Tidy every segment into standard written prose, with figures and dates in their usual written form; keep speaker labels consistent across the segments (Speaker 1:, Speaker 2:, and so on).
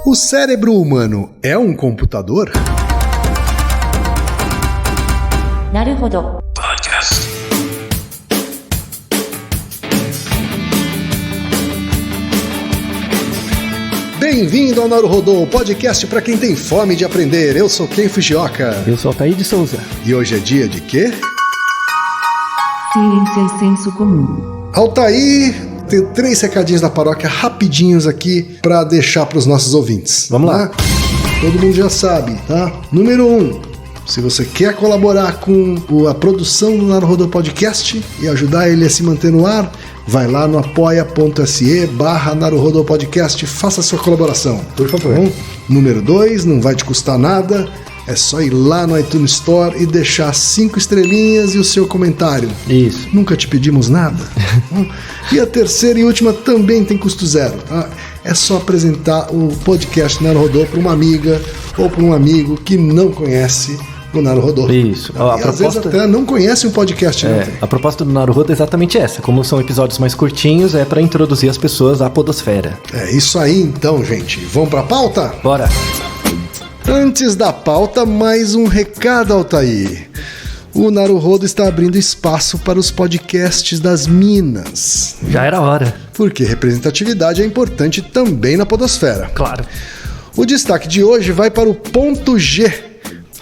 Speaker 1: O cérebro humano é um computador?
Speaker 2: Naruhodo.
Speaker 3: Podcast.
Speaker 1: Bem-vindo ao Naruhodo, podcast para quem tem fome de aprender. Eu sou Ken Fujioka.
Speaker 4: Eu sou Altair de Souza.
Speaker 1: E hoje é dia de quê?
Speaker 2: Ciência e senso comum.
Speaker 1: Altair, tenho 3 recadinhos da paróquia rapidinhos aqui para deixar para os nossos ouvintes.
Speaker 4: Vamos lá.
Speaker 1: Tá? Todo mundo já sabe, tá? Número 1. Se você quer colaborar com a produção do Naruhodo Podcast e ajudar ele a se manter no ar, vai lá no apoia.se/Naruhodo Podcast, faça a sua colaboração, por favor. Bom, número 2, não vai te custar nada, é só ir lá no iTunes Store e deixar 5 estrelinhas e o seu comentário.
Speaker 4: Isso.
Speaker 1: Nunca te pedimos nada. E a terceira e última também tem custo zero, tá? É só apresentar o podcast Naruhodo para uma amiga ou para um amigo que não conhece o Naruhodo.
Speaker 4: Isso.
Speaker 1: E às vezes até não conhece um podcast.
Speaker 4: A proposta do Naruhodo é exatamente essa. Como são episódios mais curtinhos, é para introduzir as pessoas à podosfera.
Speaker 1: É isso aí então, gente. Vamos pra pauta?
Speaker 4: Bora.
Speaker 1: Antes da pauta, mais um recado, Altair. O Naruhodo está abrindo espaço para os podcasts das Minas.
Speaker 4: Já era hora.
Speaker 1: Porque representatividade é importante também na podosfera.
Speaker 4: Claro.
Speaker 1: O destaque de hoje vai para o Ponto G,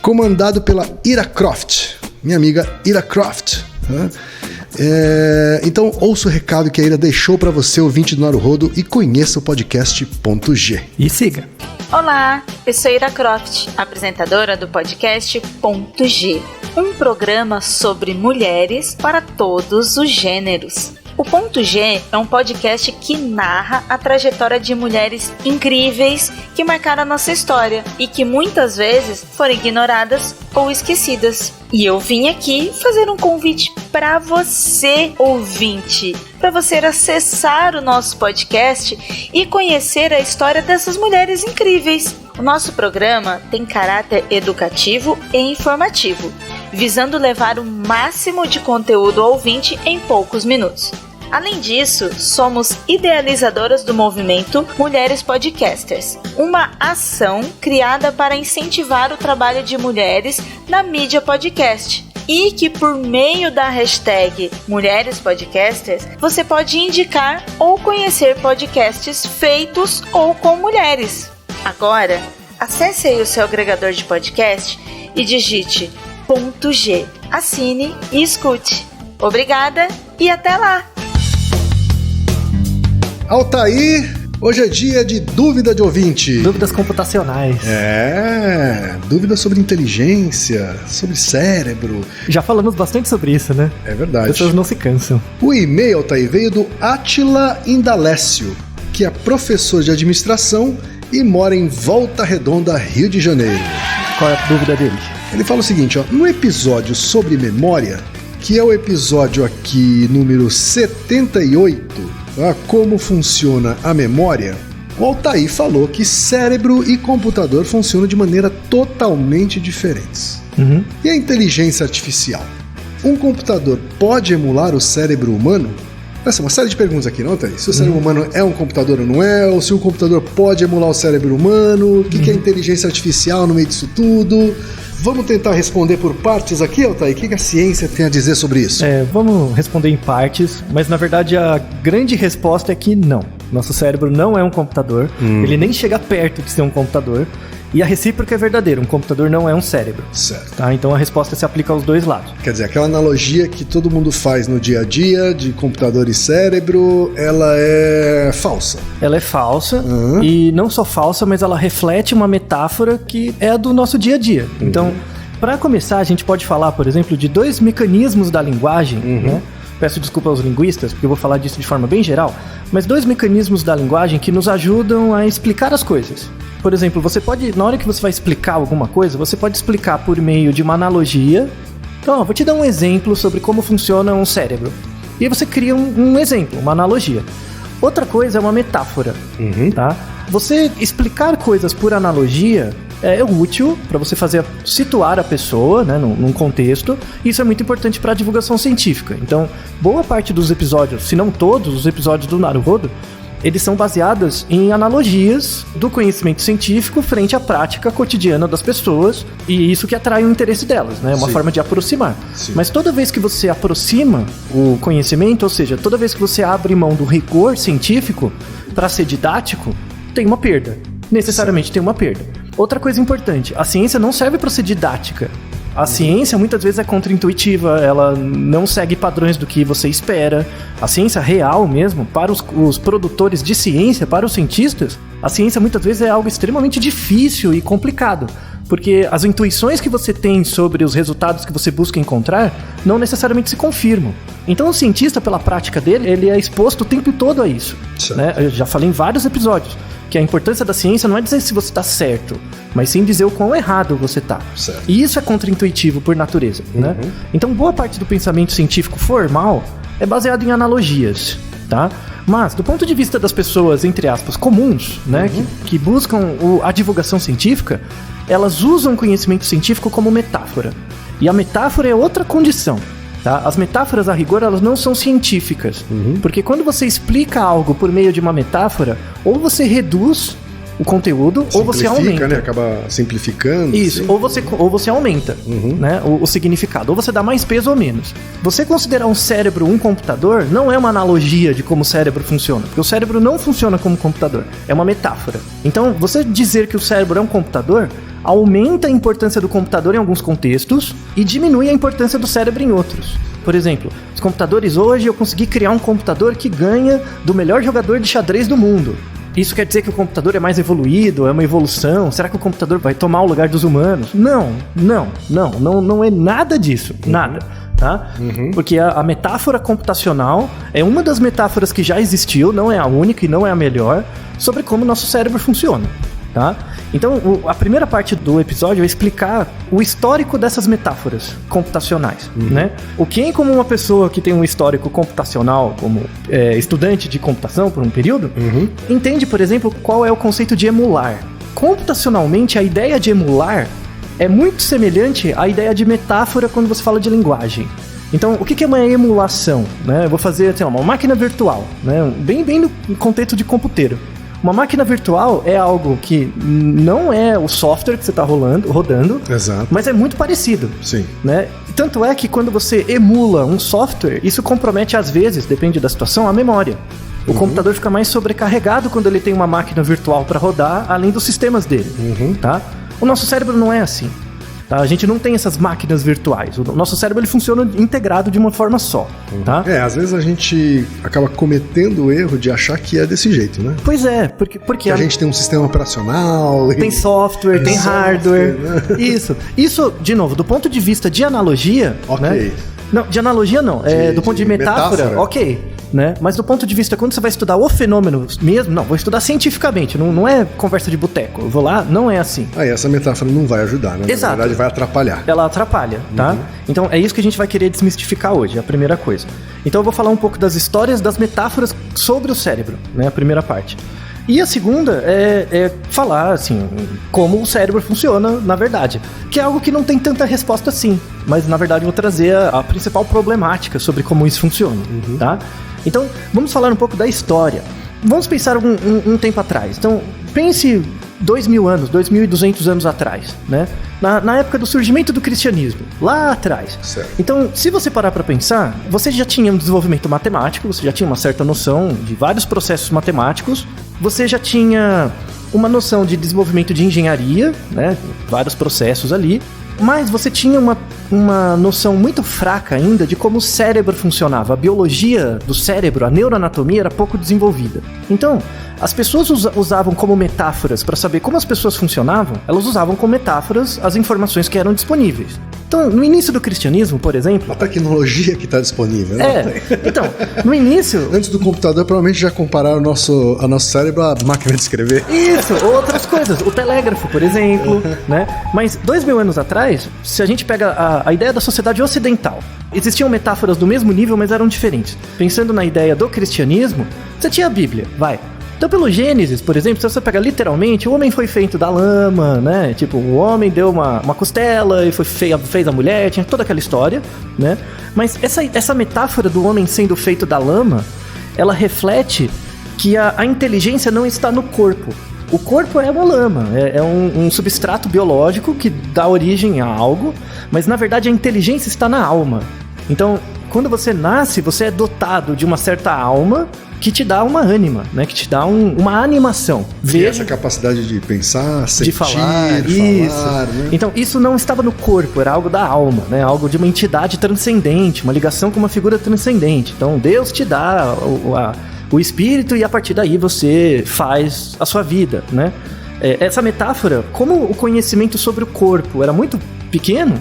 Speaker 1: comandado pela Ira Croft, minha amiga Ira Croft. Então ouça o recado que a Ira deixou para você, ouvinte do Naruhodo, e conheça o podcast Ponto G.
Speaker 4: E siga.
Speaker 5: Olá, eu sou Ira Croft, apresentadora do podcast Ponto G, um programa sobre mulheres para todos os gêneros. O Ponto G é um podcast que narra a trajetória de mulheres incríveis que marcaram a nossa história e que muitas vezes foram ignoradas ou esquecidas. E eu vim aqui fazer um convite para você, ouvinte, para você acessar o nosso podcast e conhecer a história dessas mulheres incríveis. O nosso programa tem caráter educativo e informativo, visando levar o máximo de conteúdo ao ouvinte em poucos minutos. Além disso, somos idealizadoras do movimento Mulheres Podcasters, uma ação criada para incentivar o trabalho de mulheres na mídia podcast. E que por meio da hashtag Mulheres Podcasters, você pode indicar ou conhecer podcasts feitos ou com mulheres. Agora, acesse aí o seu agregador de podcast e digite Ponto G, assine e escute. Obrigada e até lá!
Speaker 1: Altair, hoje é dia de dúvida de ouvinte.
Speaker 4: Dúvidas computacionais.
Speaker 1: Dúvidas sobre inteligência, sobre cérebro.
Speaker 4: Já falamos bastante sobre isso, né?
Speaker 1: É verdade.
Speaker 4: As pessoas não se cansam.
Speaker 1: O e-mail, Altair, veio do Átila Indalécio, que é professor de administração e mora em Volta Redonda, Rio de Janeiro.
Speaker 4: Qual é a dúvida dele?
Speaker 1: Ele fala o seguinte, no episódio sobre memória, que é o episódio aqui número 78, como funciona a memória, o Altair falou que cérebro e computador funcionam de maneira totalmente diferentes. E a inteligência artificial? Um computador pode emular o cérebro humano? Essa é uma série de perguntas aqui, não, Altair? Se o cérebro humano é um computador ou não é, ou se o computador pode emular o cérebro humano, o que é inteligência artificial no meio disso tudo? Vamos tentar responder por partes aqui, Altair? O que a ciência tem a dizer sobre isso?
Speaker 4: Vamos responder em partes, mas na verdade a grande resposta é que não. Nosso cérebro não é um computador, ele nem chega perto de ser um computador, e a recíproca é verdadeira, um computador não é um cérebro.
Speaker 1: Certo.
Speaker 4: Tá? Então a resposta se aplica aos dois lados.
Speaker 1: Quer dizer, aquela analogia que todo mundo faz no dia a dia de computador e cérebro, ela é falsa.
Speaker 4: Ela é falsa, e não só falsa, mas ela reflete uma metáfora que é a do nosso dia a dia. Então, para começar, a gente pode falar, por exemplo, de 2 mecanismos da linguagem, né? Peço desculpa aos linguistas, porque eu vou falar disso de forma bem geral, mas 2 mecanismos da linguagem que nos ajudam a explicar as coisas. Por exemplo, você pode, na hora que você vai explicar alguma coisa, você pode explicar por meio de uma analogia. Então, vou te dar um exemplo sobre como funciona um cérebro. E aí você cria um exemplo, uma analogia. Outra coisa é uma metáfora, tá? Você explicar coisas por analogia é útil para você situar a pessoa, né, num contexto. Isso é muito importante para a divulgação científica. Então, boa parte dos episódios, se não todos os episódios do Naruhodo, eles são baseados em analogias do conhecimento científico frente à prática cotidiana das pessoas, e isso que atrai o interesse delas, né? É uma forma de aproximar.
Speaker 1: Sim.
Speaker 4: Mas toda vez que você aproxima o conhecimento, ou seja, toda vez que você abre mão do rigor científico para ser didático, tem uma perda. Necessariamente tem uma perda. Outra coisa importante, a ciência não serve para ser didática. A ciência muitas vezes é contraintuitiva, ela não segue padrões do que você espera. A ciência real mesmo, para os produtores de ciência, para os cientistas, a ciência muitas vezes é algo extremamente difícil e complicado. Porque as intuições que você tem sobre os resultados que você busca encontrar não necessariamente se confirmam. Então o cientista, pela prática dele, ele é exposto o tempo todo a isso, né? Eu já falei em vários episódios que a importância da ciência não é dizer se você está certo, mas sim dizer o quão errado você está. E isso é contraintuitivo por natureza, né? Então boa parte do pensamento científico formal é baseado em analogias, tá? Mas do ponto de vista das pessoas, entre aspas, comuns, né, que buscam a divulgação científica, elas usam o conhecimento científico como metáfora. E a metáfora é outra condição. Tá? As metáforas, a rigor, elas não são científicas. Porque quando você explica algo por meio de uma metáfora, ou você reduz o conteúdo, ou você aumenta.
Speaker 1: Né? Acaba simplificando.
Speaker 4: Isso,
Speaker 1: assim.
Speaker 4: ou você aumenta né, o significado, ou você dá mais peso ou menos. Você considerar um cérebro um computador não é uma analogia de como o cérebro funciona, porque o cérebro não funciona como computador, é uma metáfora. Então, você dizer que o cérebro é um computador aumenta a importância do computador em alguns contextos e diminui a importância do cérebro em outros. Por exemplo, os computadores hoje, eu consegui criar um computador que ganha do melhor jogador de xadrez do mundo. Isso quer dizer que o computador é mais evoluído, é uma evolução? Será que o computador vai tomar o lugar dos humanos? Não é nada disso, nada. Tá? Porque a metáfora computacional é uma das metáforas que já existiu, não é a única e não é a melhor, sobre como o nosso cérebro funciona. Tá? Então, a primeira parte do episódio é explicar o histórico dessas metáforas computacionais, né? O que, como uma pessoa que tem um histórico computacional, como estudante de computação por um período, entende, por exemplo, qual é o conceito de emular. Computacionalmente, a ideia de emular é muito semelhante à ideia de metáfora quando você fala de linguagem. Então, o que é uma emulação? Né? Eu vou fazer uma máquina virtual, né? bem no contexto de computeiro. Uma máquina virtual é algo que não é o software que você está rodando,
Speaker 1: exato,
Speaker 4: mas é muito parecido.
Speaker 1: Sim.
Speaker 4: Né? Tanto é que quando você emula um software, isso compromete às vezes, depende da situação, a memória. O computador fica mais sobrecarregado quando ele tem uma máquina virtual para rodar, além dos sistemas dele. Tá? O nosso cérebro não é assim. Tá? A gente não tem essas máquinas virtuais. O nosso cérebro ele funciona integrado de uma forma só. Tá?
Speaker 1: Às vezes a gente acaba cometendo o erro de achar que é desse jeito, né?
Speaker 4: Pois é, porque
Speaker 1: a gente tem um sistema operacional.
Speaker 4: Tem software, tem hardware. Né? Isso, de novo, do ponto de vista de analogia. Ok. Né? Não, de analogia não. Do ponto de metáfora, ok. Né? Mas do ponto de vista, quando você vai estudar o fenômeno mesmo, não, vou estudar cientificamente, não é conversa de boteco. Eu vou lá, não é assim.
Speaker 1: Aí essa metáfora não vai ajudar, né?
Speaker 4: Exato.
Speaker 1: Na verdade vai atrapalhar.
Speaker 4: Ela atrapalha, tá? Então é isso que a gente vai querer desmistificar hoje, a primeira coisa. Então eu vou falar um pouco das histórias, das metáforas sobre o cérebro, né? A primeira parte. E a segunda é falar, assim, como o cérebro funciona, na verdade. Que é algo que não tem tanta resposta assim. Mas, na verdade, eu vou trazer a principal problemática sobre como isso funciona, tá? Então, vamos falar um pouco da história. Vamos pensar um tempo atrás. Então, pense 2.000 anos, 2.200 anos atrás, né? Na época do surgimento do cristianismo, lá atrás.
Speaker 1: Certo.
Speaker 4: Então, se você parar para pensar, você já tinha um desenvolvimento matemático, você já tinha uma certa noção de vários processos matemáticos, você já tinha uma noção de desenvolvimento de engenharia, né? Vários processos ali, mas você tinha uma noção muito fraca ainda de como o cérebro funcionava. A biologia do cérebro, a neuroanatomia era pouco desenvolvida. Então, as pessoas usavam como metáforas para saber como as pessoas funcionavam, elas usavam como metáforas as informações que eram disponíveis. Então, no início do cristianismo, por exemplo...
Speaker 1: A tecnologia que está disponível, né?
Speaker 4: Então, no início...
Speaker 1: Antes do computador, provavelmente já compararam o nosso cérebro à máquina de escrever.
Speaker 4: Isso, outras coisas. O telégrafo, por exemplo, né? Mas 2.000 anos atrás, se a gente pega a ideia da sociedade ocidental, existiam metáforas do mesmo nível, mas eram diferentes. Pensando na ideia do cristianismo, você tinha a Bíblia, vai... Então, pelo Gênesis, por exemplo, se você pega literalmente, o homem foi feito da lama, né? Tipo, o homem deu uma costela e fez a mulher, tinha toda aquela história, né? Mas essa metáfora do homem sendo feito da lama, ela reflete que a inteligência não está no corpo. O corpo é uma lama, é um substrato biológico que dá origem a algo, mas na verdade a inteligência está na alma. Então, quando você nasce, você é dotado de uma certa alma que te dá uma ânima, né? Que te dá uma animação.
Speaker 1: Essa capacidade de pensar, sentir,
Speaker 4: de falar, isso.
Speaker 1: Né?
Speaker 4: Então, isso não estava no corpo, era algo da alma, né? Algo de uma entidade transcendente, uma ligação com uma figura transcendente. Então, Deus te dá o espírito e a partir daí você faz a sua vida, né? Essa metáfora, como o conhecimento sobre o corpo era muito pequeno,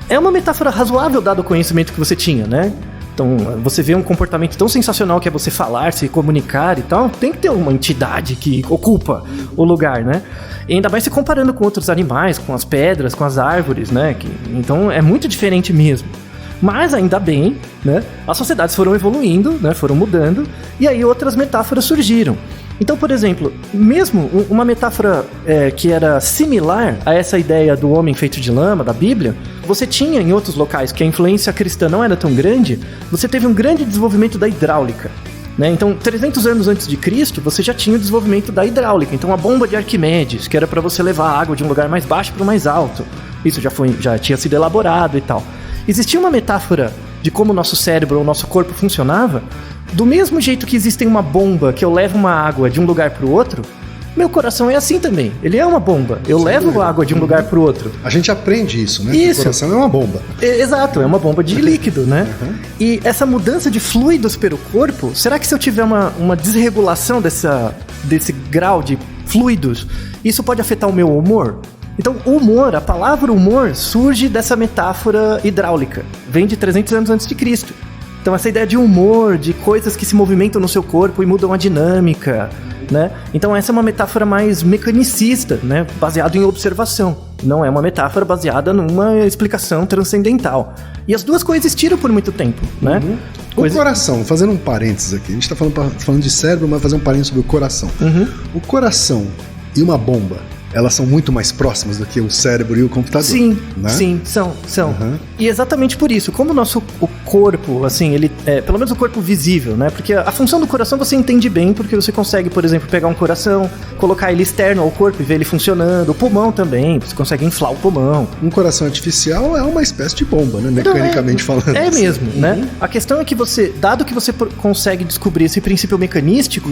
Speaker 4: é uma metáfora razoável dado o conhecimento que você tinha, né? Então, você vê um comportamento tão sensacional que é você falar, se comunicar e tal, tem que ter uma entidade que ocupa o lugar, né? E ainda mais se comparando com outros animais, com as pedras, com as árvores, né? Então, é muito diferente mesmo. Mas, ainda bem, né? As sociedades foram evoluindo, né? Foram mudando, e aí outras metáforas surgiram. Então, por exemplo, mesmo uma metáfora que era similar a essa ideia do homem feito de lama, da Bíblia, você tinha em outros locais que a influência cristã não era tão grande, você teve um grande desenvolvimento da hidráulica, né? Então, 300 anos antes de Cristo, você já tinha o desenvolvimento da hidráulica. Então, a bomba de Arquimedes, que era para você levar a água de um lugar mais baixo para o mais alto, isso já tinha sido elaborado e tal. Existia uma metáfora de como o nosso cérebro ou o nosso corpo funcionava. Do mesmo jeito que existe uma bomba que eu levo uma água de um lugar para o outro, meu coração é assim também. Ele é uma bomba. Eu levo água de um lugar para o outro.
Speaker 1: A gente aprende isso, né?
Speaker 4: Isso.
Speaker 1: O coração é uma bomba.
Speaker 4: Exato, é uma bomba de líquido, né? E essa mudança de fluidos pelo corpo, será que se eu tiver uma desregulação desse grau de fluidos, isso pode afetar o meu humor? Então, o humor, a palavra humor, surge dessa metáfora hidráulica. Vem de 300 anos antes de Cristo. Então, essa ideia de humor, de coisas que se movimentam no seu corpo e mudam a dinâmica, né? Então, essa é uma metáfora mais mecanicista, né? Baseada em observação. Não é uma metáfora baseada numa explicação transcendental. E as duas coexistiram por muito tempo, né?
Speaker 1: O coração, fazendo um parênteses aqui. A gente está falando de cérebro, mas fazer um parênteses sobre o coração. O coração e uma bomba, elas são muito mais próximas do que o cérebro e o computador.
Speaker 4: Sim,
Speaker 1: né?
Speaker 4: Sim, são. E exatamente por isso, como o corpo, assim, ele pelo menos o corpo visível, né? Porque a função do coração você entende bem, porque você consegue, por exemplo, pegar um coração, colocar ele externo ao corpo e ver ele funcionando. O pulmão também, você consegue inflar o pulmão.
Speaker 1: Um coração artificial é uma espécie de bomba, né? Mecanicamente falando.
Speaker 4: É mesmo, né? A questão é que dado que você consegue descobrir esse princípio mecanístico,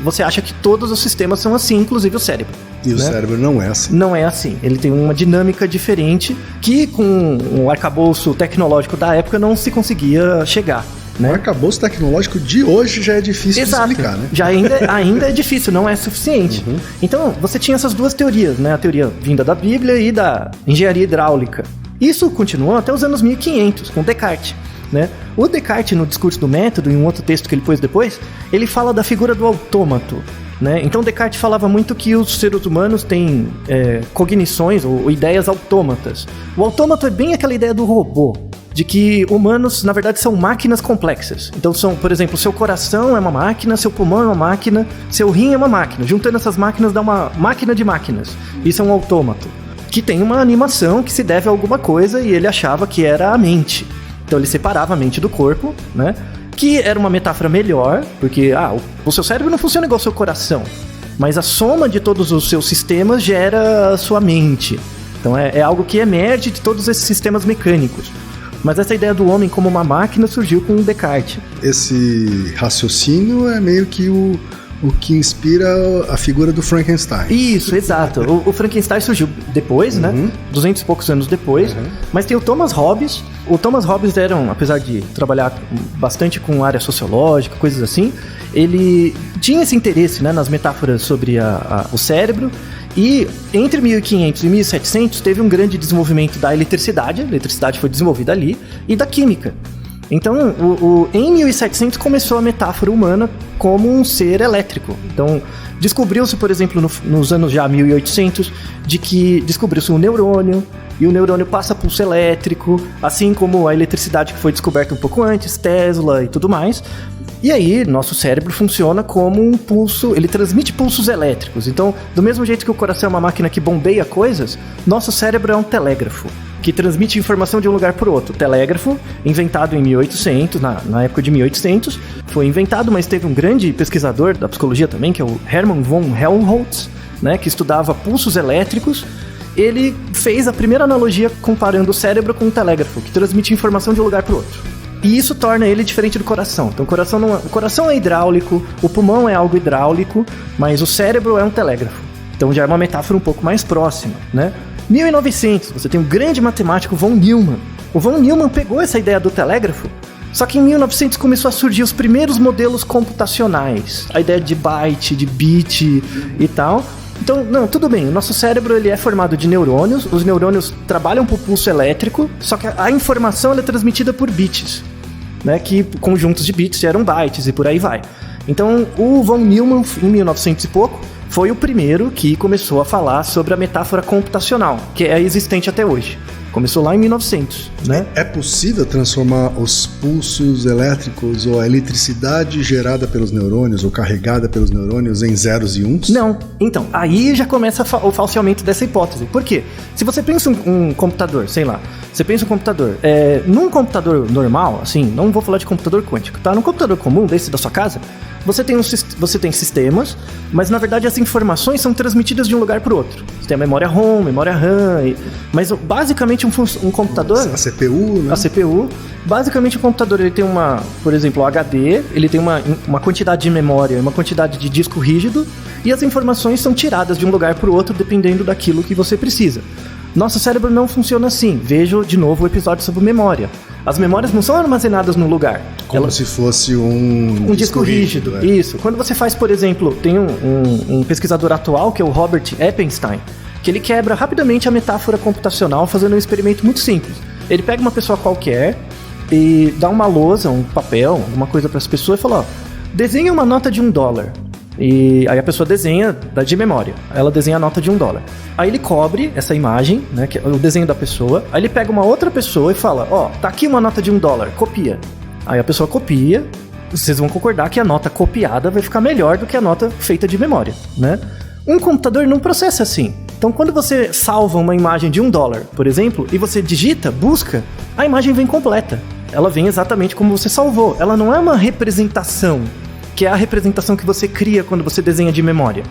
Speaker 4: você acha que todos os sistemas são assim, inclusive o cérebro.
Speaker 1: E o cérebro não é assim.
Speaker 4: Não é assim. Ele tem uma dinâmica diferente que com o arcabouço tecnológico da época não se conseguia chegar, né?
Speaker 1: O arcabouço tecnológico de hoje já é difícil de explicar, né?
Speaker 4: Já ainda é difícil, não é suficiente. Então, você tinha essas duas teorias, né? A teoria vinda da Bíblia e da engenharia hidráulica. Isso continuou até os anos 1500, com Descartes, né? O Descartes, no discurso do método, em um outro texto que ele pôs depois, ele fala da figura do autômato, né? Então Descartes falava muito que os seres humanos têm cognições ou ideias autômatas. O autômato é bem aquela ideia do robô, de que humanos, na verdade, são máquinas complexas. Então, por exemplo, seu coração é uma máquina, seu pulmão é uma máquina, seu rim é uma máquina. Juntando essas máquinas dá uma máquina de máquinas. Isso é um autômato, que tem uma animação que se deve a alguma coisa e ele achava que era a mente. Então ele separava a mente do corpo, né? Que era uma metáfora melhor, porque o seu cérebro não funciona igual ao seu coração, mas a soma de todos os seus sistemas gera a sua mente. Então é algo que emerge de todos esses sistemas mecânicos. Mas essa ideia do homem como uma máquina surgiu com Descartes.
Speaker 1: Esse raciocínio é meio que o que inspira a figura do Frankenstein.
Speaker 4: Isso, exato. O Frankenstein surgiu depois, né? 200 e poucos anos depois. Mas tem o Thomas Hobbes. O Thomas Hobbes apesar de trabalhar bastante com área sociológica, coisas assim, ele tinha esse interesse, né, nas metáforas sobre o cérebro. E entre 1500 e 1700 teve um grande desenvolvimento da eletricidade. A eletricidade foi desenvolvida ali. E da química. Então, em 1700 começou a metáfora humana como um ser elétrico. Então, descobriu-se, por exemplo, nos anos já 1800, de que descobriu-se um neurônio, e o neurônio passa pulso elétrico, assim como a eletricidade que foi descoberta um pouco antes, Tesla e tudo mais. E aí, nosso cérebro funciona como um pulso, ele transmite pulsos elétricos. Então, do mesmo jeito que o coração é uma máquina que bombeia coisas, nosso cérebro é um telégrafo, que transmite informação de um lugar para o outro. O telégrafo, inventado em 1800, na época de 1800, foi inventado, mas teve um grande pesquisador da psicologia também, que é o Hermann von Helmholtz, né, que estudava pulsos elétricos. Ele fez a primeira analogia comparando o cérebro com o telégrafo, que transmite informação de um lugar para o outro. E isso torna ele diferente do coração. Então o coração é hidráulico, o pulmão é algo hidráulico, mas o cérebro é um telégrafo. Então já é uma metáfora um pouco mais próxima, né? 1900, você tem um grande matemático, von Neumann. O von Neumann pegou essa ideia do telégrafo, só que em 1900 começou a surgir os primeiros modelos computacionais. A ideia de byte, de bit e tal. Então, não, tudo bem, o nosso cérebro ele é formado de neurônios, os neurônios trabalham por pulso elétrico, só que a informação ela é transmitida por bits, né, que conjuntos de bits geram bytes e por aí vai. Então, o von Neumann, em 1900 e pouco, foi o primeiro que começou a falar sobre a metáfora computacional, que é existente até hoje. Começou lá em 1900, né?
Speaker 1: É possível transformar os pulsos elétricos ou a eletricidade gerada pelos neurônios ou carregada pelos neurônios em zeros e uns?
Speaker 4: Não. Então, aí já começa o falseamento dessa hipótese. Por quê? Se você pensa um computador, sei lá, você pensa um computador, num computador normal, assim, não vou falar de computador quântico, tá? Num computador comum, desse da sua casa, você tem sistemas, mas na verdade as informações são transmitidas de um lugar para o outro. Você tem a memória ROM, memória RAM, mas basicamente um computador...
Speaker 1: A CPU, né?
Speaker 4: A CPU. Basicamente o computador ele tem por exemplo, o HD, ele tem uma quantidade de memória, uma quantidade de disco rígido, e as informações são tiradas de um lugar para o outro dependendo daquilo que você precisa. Nosso cérebro não funciona assim. Veja de novo o episódio sobre memória. As memórias não são armazenadas num lugar.
Speaker 1: Como se fosse um
Speaker 4: disco rígido. Isso. Quando você faz, por exemplo, tem um pesquisador atual, que é o Robert Eppenstein, que ele quebra rapidamente a metáfora computacional fazendo um experimento muito simples. Ele pega uma pessoa qualquer e dá uma lousa, um papel, alguma coisa para as pessoas e fala, ó, desenha uma nota de $1. E aí a pessoa desenha de memória. Ela desenha a nota de $1. Aí ele cobre essa imagem, né, que é o desenho da pessoa. Aí ele pega uma outra pessoa e fala, ó, tá aqui uma nota de $1, copia. Aí a pessoa copia. Vocês vão concordar que a nota copiada vai ficar melhor do que a nota feita de memória, né? Um computador não processa assim. Então quando você salva uma imagem de $1, por exemplo, e você digita, busca, a imagem vem completa. Ela vem exatamente como você salvou. Ela não é uma representação, que é a representação que você cria quando você desenha de memória,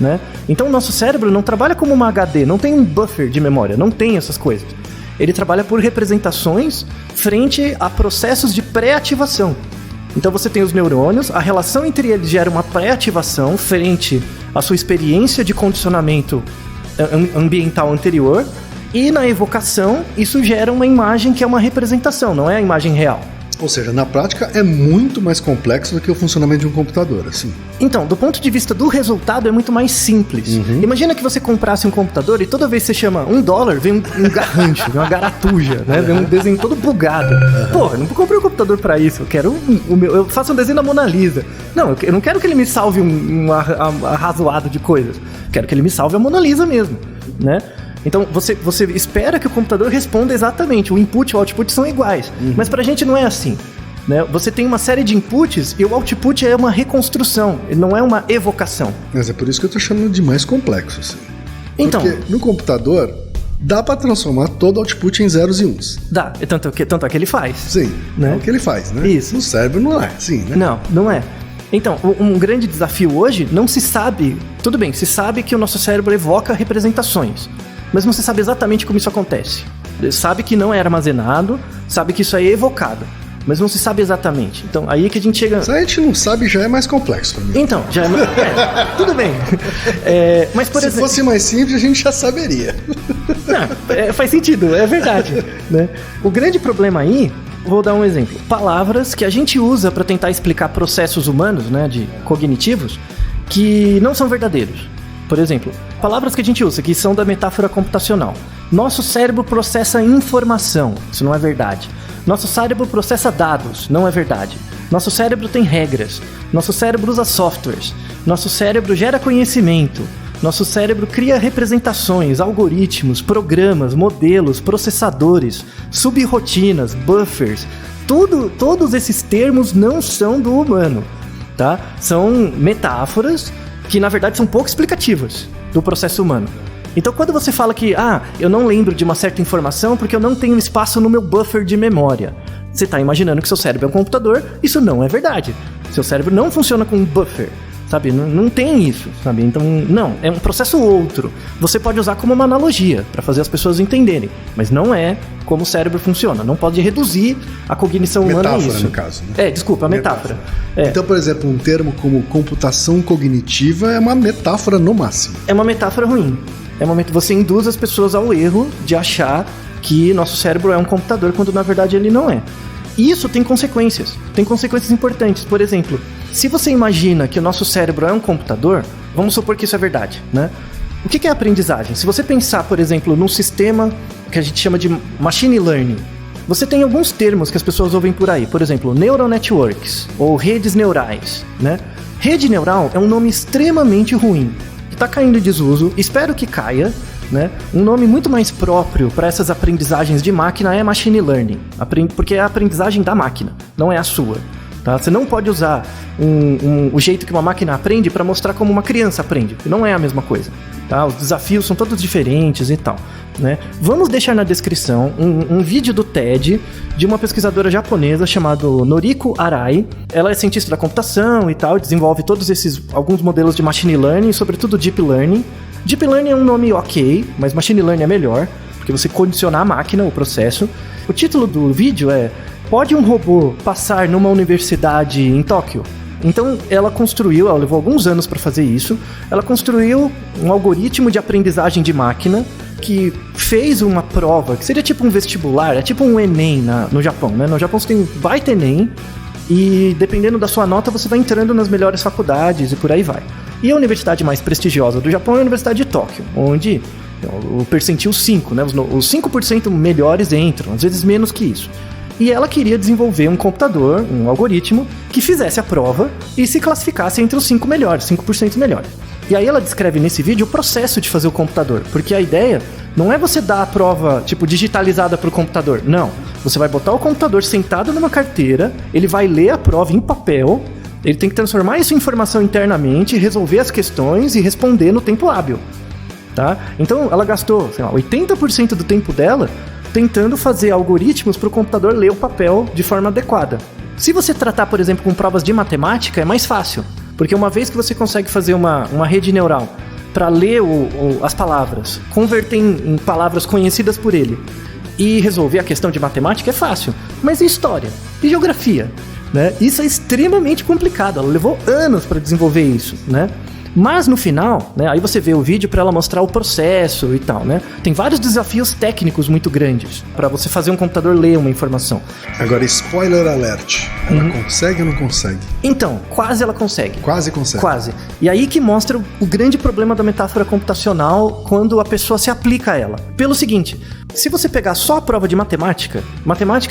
Speaker 4: né? Então o nosso cérebro não trabalha como uma HD, não tem um buffer de memória, não tem essas coisas. Ele trabalha por representações frente a processos de pré-ativação. Então você tem os neurônios, a relação entre eles gera uma pré-ativação frente à sua experiência de condicionamento ambiental anterior, e na evocação isso gera uma imagem que é uma representação, não é a imagem real.
Speaker 1: Ou seja, na prática é muito mais complexo do que o funcionamento de um computador, assim.
Speaker 4: Então, do ponto de vista do resultado, é muito mais simples. Imagina que você comprasse um computador e toda vez que você chama $1, vem um garrancho, vem uma garatuja, né? Vem um desenho todo bugado. Pô, eu não comprei um computador pra isso, eu quero eu faço um desenho da Mona Lisa. Não, eu não quero que ele me salve um arrazoado de coisas. Quero que ele me salve a Mona Lisa mesmo, né? Então, você espera que o computador responda exatamente. O input e o output são iguais. Mas pra gente não é assim, né? Você tem uma série de inputs e o output é uma reconstrução, não é uma evocação.
Speaker 1: Mas é por isso que eu tô chamando de mais complexo, assim.
Speaker 4: Então,
Speaker 1: porque no computador dá pra transformar todo output em zeros e uns.
Speaker 4: Dá, tanto é que ele faz.
Speaker 1: Sim,
Speaker 4: né?
Speaker 1: É o que ele faz, né?
Speaker 4: Isso.
Speaker 1: No cérebro não é, sim, né?
Speaker 4: Não é. Então, um grande desafio hoje, não se sabe... Tudo bem, se sabe que o nosso cérebro evoca representações, mas não se sabe exatamente como isso acontece. Sabe que não é armazenado, sabe que isso é evocado, mas não se sabe exatamente. Então, aí que a gente chega...
Speaker 1: Se a gente não sabe, já é mais complexo pra mim.
Speaker 4: Então, já é tudo bem. Mas, por exemplo...
Speaker 1: Se fosse mais simples, a gente já saberia.
Speaker 4: Não, faz sentido, é verdade, né? O grande problema aí, vou dar um exemplo. Palavras que a gente usa para tentar explicar processos humanos, né, cognitivos, que não são verdadeiros. Por exemplo, palavras que a gente usa, que são da metáfora computacional. Nosso cérebro processa informação, isso não é verdade. Nosso cérebro processa dados, não é verdade. Nosso cérebro tem regras. Nosso cérebro usa softwares. Nosso cérebro gera conhecimento. Nosso cérebro cria representações, algoritmos, programas, modelos, processadores, subrotinas, buffers. Todos esses termos não são do humano, tá? São metáforas que, na verdade, são pouco explicativas do processo humano. Então, quando você fala que, eu não lembro de uma certa informação porque eu não tenho espaço no meu buffer de memória, você está imaginando que seu cérebro é um computador. Isso não é verdade. Seu cérebro não funciona com um buffer, sabe? Não tem isso, sabe? Então, não, é um processo outro. Você pode usar como uma analogia para fazer as pessoas entenderem, mas não é como o cérebro funciona. Não pode reduzir a cognição humana a isso.
Speaker 1: Metáfora, no caso, né?
Speaker 4: Desculpa, a metáfora.
Speaker 1: Então, por exemplo, um termo como computação cognitiva é uma metáfora no máximo.
Speaker 4: É uma metáfora ruim. Você induz as pessoas ao erro de achar que nosso cérebro é um computador, quando na verdade ele não é. E isso tem consequências importantes. Por exemplo, se você imagina que o nosso cérebro é um computador, vamos supor que isso é verdade, né? O que é aprendizagem? Se você pensar, por exemplo, num sistema que a gente chama de machine learning, você tem alguns termos que as pessoas ouvem por aí, por exemplo, neural networks ou redes neurais, né? Rede neural é um nome extremamente ruim, que está caindo em desuso, espero que caia, né? Um nome muito mais próprio para essas aprendizagens de máquina é machine learning, porque é a aprendizagem da máquina, não é a sua. Tá? Você não pode usar o jeito que uma máquina aprende para mostrar como uma criança aprende, não é a mesma coisa. Tá? Os desafios são todos diferentes e tal. Né? Vamos deixar na descrição um vídeo do TED de uma pesquisadora japonesa chamada Noriko Arai. Ela é cientista da computação e tal, desenvolve alguns modelos de machine learning, sobretudo deep learning. Deep learning é um nome ok, mas machine learning é melhor, porque você condiciona a máquina, o processo. O título do vídeo é: pode um robô passar numa universidade em Tóquio? Então ela levou alguns anos para fazer isso, ela construiu um algoritmo de aprendizagem de máquina que fez uma prova, que seria tipo um vestibular, é tipo um Enem no Japão, né? No Japão você tem baita Enem e dependendo da sua nota você vai entrando nas melhores faculdades e por aí vai. E a universidade mais prestigiosa do Japão é a Universidade de Tóquio, onde o percentil 5, né? Os 5% melhores entram, às vezes menos que isso. E ela queria desenvolver um computador, um algoritmo, que fizesse a prova e se classificasse entre os 5 melhores, 5% melhores. E aí ela descreve nesse vídeo o processo de fazer o computador, porque a ideia não é você dar a prova, tipo, digitalizada para o computador, não. Você vai botar o computador sentado numa carteira, ele vai ler a prova em papel, ele tem que transformar isso em informação internamente, resolver as questões e responder no tempo hábil, tá? Então ela gastou, 80% do tempo dela tentando fazer algoritmos para o computador ler o papel de forma adequada. Se você tratar, por exemplo, com provas de matemática, é mais fácil, porque uma vez que você consegue fazer uma rede neural para ler as palavras, converter em palavras conhecidas por ele e resolver a questão de matemática, é fácil. Mas e história? E geografia? Né? Isso é extremamente complicado, ela levou anos para desenvolver isso, né? Mas no final, né, aí você vê o vídeo para ela mostrar o processo e tal, né? Tem vários desafios técnicos muito grandes para você fazer um computador ler uma informação.
Speaker 1: Agora, spoiler alert. Ela consegue ou não consegue?
Speaker 4: Então, quase ela consegue.
Speaker 1: Quase consegue.
Speaker 4: Quase. E aí que mostra o grande problema da metáfora computacional quando a pessoa se aplica a ela. Pelo seguinte, se você pegar só a prova de matemática,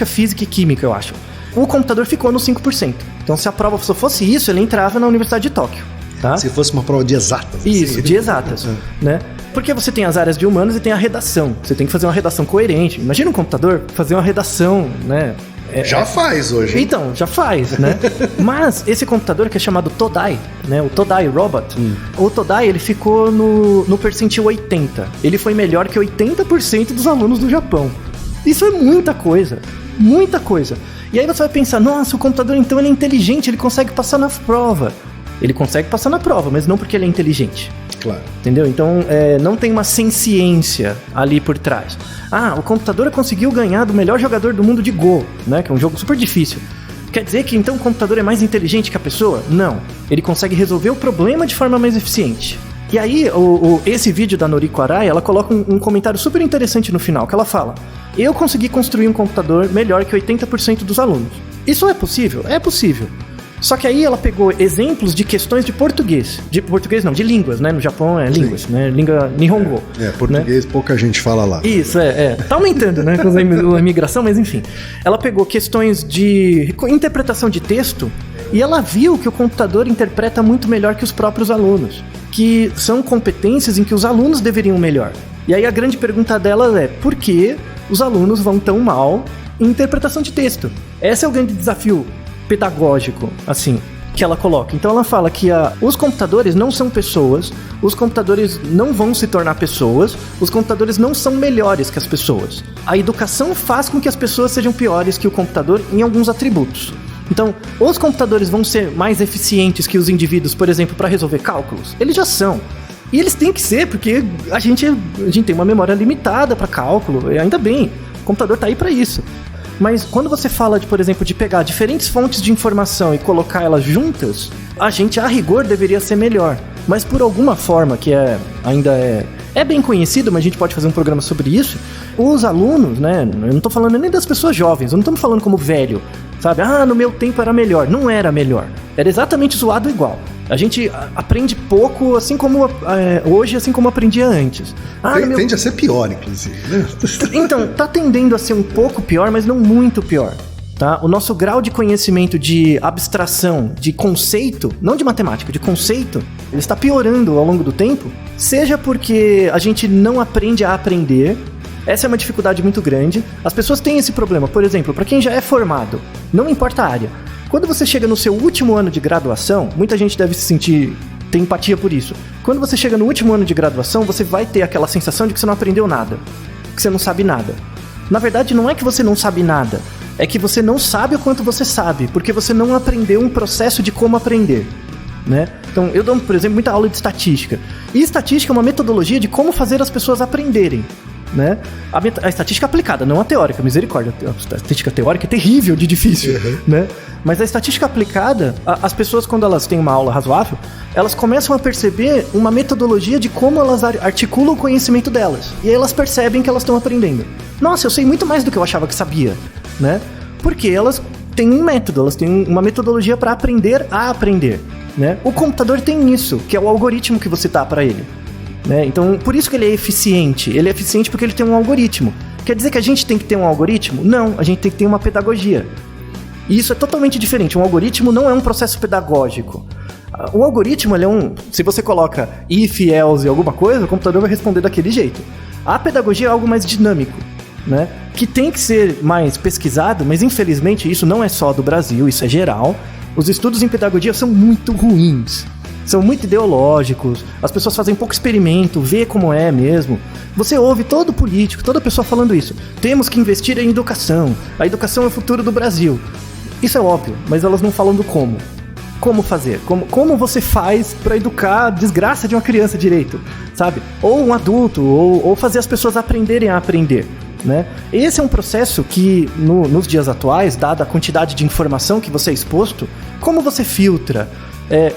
Speaker 4: física e química, eu acho, o computador ficou no 5%. Então, se a prova só fosse isso, ele entrava na Universidade de Tóquio. Tá?
Speaker 1: Se fosse uma prova de exatas.
Speaker 4: Isso, de exatas, né? Porque você tem as áreas de humanos e tem a redação. Você tem que fazer uma redação coerente. Imagina um computador fazer uma redação, né?
Speaker 1: Já faz hoje.
Speaker 4: Então, já faz, né? Mas esse computador que é chamado Todai, né? O Todai Robot, o Todai, ele ficou no percentil 80. Ele foi melhor que 80% dos alunos do Japão. Isso é muita coisa. Muita coisa. E aí você vai pensar, nossa, o computador então ele é inteligente, ele consegue passar na prova. Ele consegue passar na prova, mas não porque ele é inteligente.
Speaker 1: Claro.
Speaker 4: Entendeu? Então, não tem uma ciência ali por trás. O computador conseguiu ganhar do melhor jogador do mundo de Go, né? Que é um jogo super difícil. Quer dizer que então o computador é mais inteligente que a pessoa? Não. Ele consegue resolver o problema de forma mais eficiente. E aí, esse vídeo da Noriko Arai, ela coloca um comentário super interessante no final, que ela fala: eu consegui construir um computador melhor que 80% dos alunos. Isso é possível? É possível. Só que aí ela pegou exemplos de questões de português. De português não, de línguas, né? No Japão é línguas, né? Língua Nihongo.
Speaker 1: Português, né? Pouca gente fala lá.
Speaker 4: Isso, Tá aumentando, né? Com a imigração, mas enfim. Ela pegou questões de interpretação de texto e ela viu que o computador interpreta muito melhor que os próprios alunos. Que são competências em que os alunos deveriam melhor. E aí a grande pergunta dela é: por que os alunos vão tão mal em interpretação de texto? Esse é o grande desafio pedagógico, assim. que ela coloca. Então ela fala que os computadores não são pessoas, os computadores não vão se tornar pessoas, os computadores não são melhores que as pessoas. A educação faz com que as pessoas sejam piores que o computador em alguns atributos. Então, os computadores vão ser mais eficientes que os indivíduos, por exemplo, para resolver cálculos? Eles já são. E eles têm que ser, porque a gente tem uma memória limitada para cálculo, e ainda bem, o computador está aí para isso. Mas quando você fala, por exemplo, de pegar diferentes fontes de informação e colocar elas juntas, a gente, a rigor, deveria ser melhor. Mas por alguma forma, que ainda é bem conhecido, mas a gente pode fazer um programa sobre isso, os alunos, né, eu não estou falando nem das pessoas jovens, eu não estamos falando como velho, sabe? No meu tempo era melhor. Não era melhor. Era exatamente zoado igual. A gente aprende pouco, assim como hoje, assim como aprendia antes.
Speaker 1: Tende a ser pior, inclusive, né?
Speaker 4: Então, tá tendendo a ser um pouco pior, mas não muito pior. Tá? O nosso grau de conhecimento de abstração, de conceito, não de matemática, de conceito, ele está piorando ao longo do tempo, seja porque a gente não aprende a aprender. Essa é uma dificuldade muito grande. As pessoas têm esse problema. Por exemplo, para quem já é formado, não importa a área, quando você chega no seu último ano de graduação, muita gente deve ter empatia por isso. Quando você chega no último ano de graduação, você vai ter aquela sensação de que você não aprendeu nada, que você não sabe nada. Na verdade, não é que você não sabe nada, é que você não sabe o quanto você sabe, porque você não aprendeu um processo de como aprender, né? Então, eu dou, por exemplo, muita aula de estatística. E estatística é uma metodologia de como fazer as pessoas aprenderem, né? A estatística aplicada, não a teórica, misericórdia. A estatística teórica é terrível de difícil, né? Mas a estatística aplicada, as pessoas, quando elas têm uma aula razoável, elas começam a perceber uma metodologia de como elas articulam o conhecimento delas. E aí elas percebem que elas estão aprendendo. Nossa, eu sei muito mais do que eu achava que sabia, né? Porque elas têm um método, elas têm uma metodologia para aprender a aprender, né? O computador tem isso, que é o algoritmo que você dá para ele, né? Então, por isso que ele é eficiente. Ele é eficiente porque ele tem um algoritmo. Quer dizer que a gente tem que ter um algoritmo? Não, a gente tem que ter uma pedagogia. E isso é totalmente diferente. Um algoritmo não é um processo pedagógico. O algoritmo, ele é se você coloca if, else e alguma coisa, o computador vai responder daquele jeito. A pedagogia é algo mais dinâmico, né? Que tem que ser mais pesquisado, mas infelizmente isso não é só do Brasil, isso é geral. Os estudos em pedagogia são muito ruins. São muito ideológicos, as pessoas fazem pouco experimento, vê como é mesmo. Você ouve todo político, toda pessoa falando isso. Temos que investir em educação, a educação é o futuro do Brasil. Isso é óbvio, mas elas não falam do como. Como fazer, como você faz para educar a desgraça de uma criança direito, sabe? Ou um adulto, ou fazer as pessoas aprenderem a aprender, né? Esse é um processo que, nos dias atuais, dada a quantidade de informação que você é exposto, como você filtra?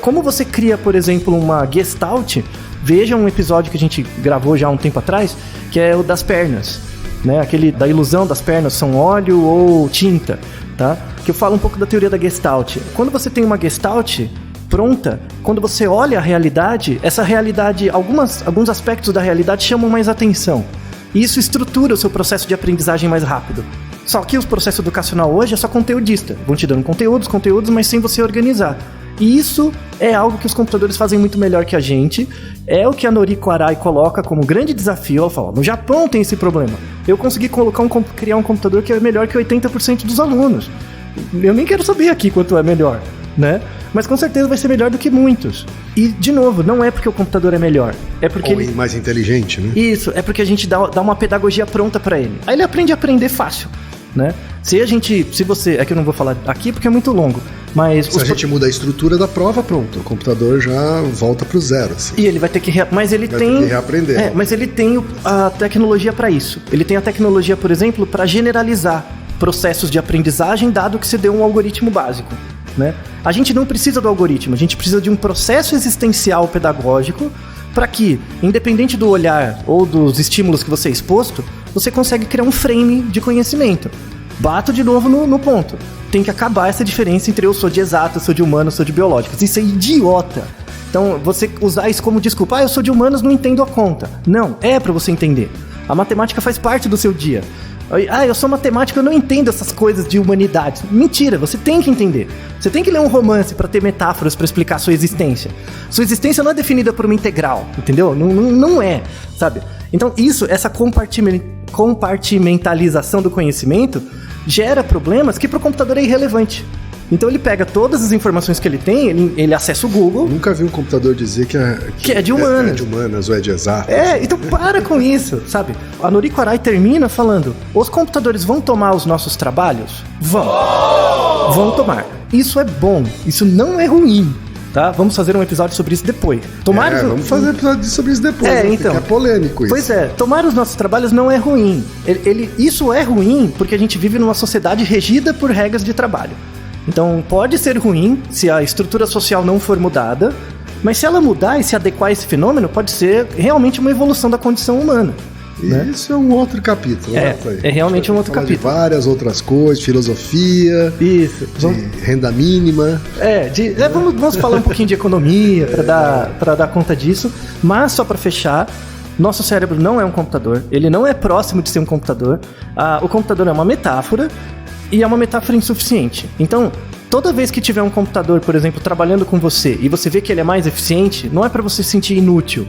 Speaker 4: Como você cria, por exemplo, uma gestalt? Veja um episódio que a gente gravou já há um tempo atrás, que é o das pernas, né? Aquele da ilusão das pernas são óleo ou tinta, tá? Que eu falo um pouco da teoria da gestalt. Quando você tem uma gestalt pronta, quando você olha a realidade, essa realidade, alguns aspectos da realidade chamam mais atenção. E isso estrutura o seu processo de aprendizagem mais rápido. Só que o processo educacional hoje é só conteudista. Vão te dando conteúdos, mas sem você organizar. E isso é algo que os computadores fazem muito melhor que a gente. É o que a Noriko Arai coloca como grande desafio. Ela fala, no Japão tem esse problema. Eu consegui criar um computador que é melhor que 80% dos alunos. Eu nem quero saber aqui quanto é melhor, né? Mas com certeza vai ser melhor do que muitos. E, de novo, não é porque o computador é melhor. É porque
Speaker 1: ele mais inteligente, né?
Speaker 4: Isso, é porque a gente dá uma pedagogia pronta pra ele. Aí ele aprende a aprender fácil, né? Se você... É que eu não vou falar aqui porque é muito longo. Mas
Speaker 1: se a gente muda a estrutura da prova, pronto, o computador já volta pro zero. Assim.
Speaker 4: E ele vai ter que mas ele vai ter que reaprender. Mas ele tem a tecnologia para isso. Ele tem a tecnologia, por exemplo, para generalizar processos de aprendizagem, dado que você deu um algoritmo básico, né? A gente não precisa do algoritmo, a gente precisa de um processo existencial pedagógico para que, independente do olhar ou dos estímulos que você é exposto, você consegue criar um frame de conhecimento. Bato de novo no ponto. Tem que acabar essa diferença entre eu sou de exatas, sou de humanas, sou de biológicas. Isso é idiota. Então, você usar isso como desculpa, eu sou de humanas, não entendo a conta. Não, é pra você entender. A matemática faz parte do seu dia. Eu sou matemático, eu não entendo essas coisas de humanidades. Mentira, você tem que entender. Você tem que ler um romance pra ter metáforas pra explicar a sua existência. Sua existência não é definida por uma integral, entendeu? Não é, sabe? Então, essa compartimentalização do conhecimento gera problemas que para o computador é irrelevante. Então ele pega todas as informações que ele tem, ele acessa o Google.
Speaker 1: Nunca vi um computador dizer que
Speaker 4: é de humanas.
Speaker 1: É de humanas ou é de exatas.
Speaker 4: Então para com isso, sabe? A Noriko Arai termina falando: os computadores vão tomar os nossos trabalhos? Vão tomar. Isso é bom, isso não é ruim. Tá? Vamos fazer um episódio sobre isso depois.
Speaker 1: Vamos fazer um episódio sobre isso depois,
Speaker 4: então,
Speaker 1: porque é polêmico isso.
Speaker 4: Pois é, tomar os nossos trabalhos não é ruim. Isso é ruim porque a gente vive numa sociedade regida por regras de trabalho. Então pode ser ruim se a estrutura social não for mudada, mas se ela mudar e se adequar a esse fenômeno, pode ser realmente uma evolução da condição humana. Né?
Speaker 1: Isso é um outro capítulo.
Speaker 4: É realmente um outro capítulo.
Speaker 1: De várias outras coisas, filosofia,
Speaker 4: isso,
Speaker 1: de renda mínima.
Speaker 4: Vamos falar um pouquinho de economia para dar conta disso, mas só para fechar, nosso cérebro não é um computador, ele não é próximo de ser um computador. O computador é uma metáfora e é uma metáfora insuficiente. Então, toda vez que tiver um computador, por exemplo, trabalhando com você e você vê que ele é mais eficiente, não é para você se sentir inútil.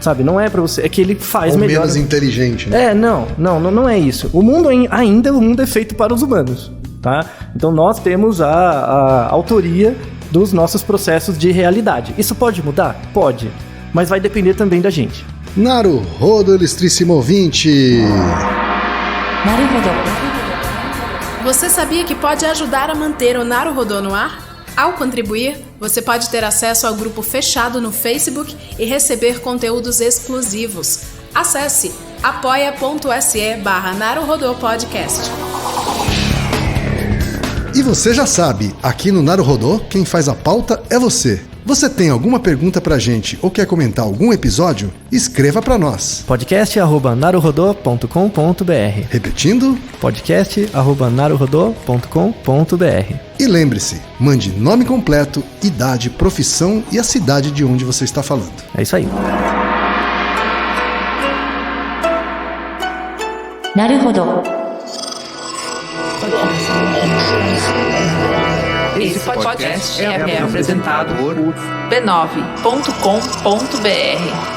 Speaker 4: Sabe, não é pra você, é que ele faz melhor.
Speaker 1: Menos inteligente, né?
Speaker 4: Não é isso. O mundo é feito para os humanos, tá? Então nós temos a autoria dos nossos processos de realidade. Isso pode mudar? Pode, mas vai depender também da gente.
Speaker 1: Naruhodo, ilustríssimo ouvinte!
Speaker 2: Naruhodo.
Speaker 3: Você sabia que pode ajudar a manter o Naruhodo no ar? Ao contribuir, você pode ter acesso ao grupo fechado no Facebook e receber conteúdos exclusivos. Acesse apoia.se/Naruhodô Podcast.
Speaker 1: E você já sabe, aqui no Naruhodô, quem faz a pauta é você. Você tem alguma pergunta pra gente ou quer comentar algum episódio? Escreva pra nós.
Speaker 4: podcast@naruhodô.com.br.
Speaker 1: Repetindo?
Speaker 4: podcast@naruhodô.com.br.
Speaker 1: E lembre-se, mande nome completo, idade, profissão e a cidade de onde você está falando.
Speaker 4: É isso aí.
Speaker 2: Naruhodo.
Speaker 6: Esse podcast é apresentado por b9.com.br.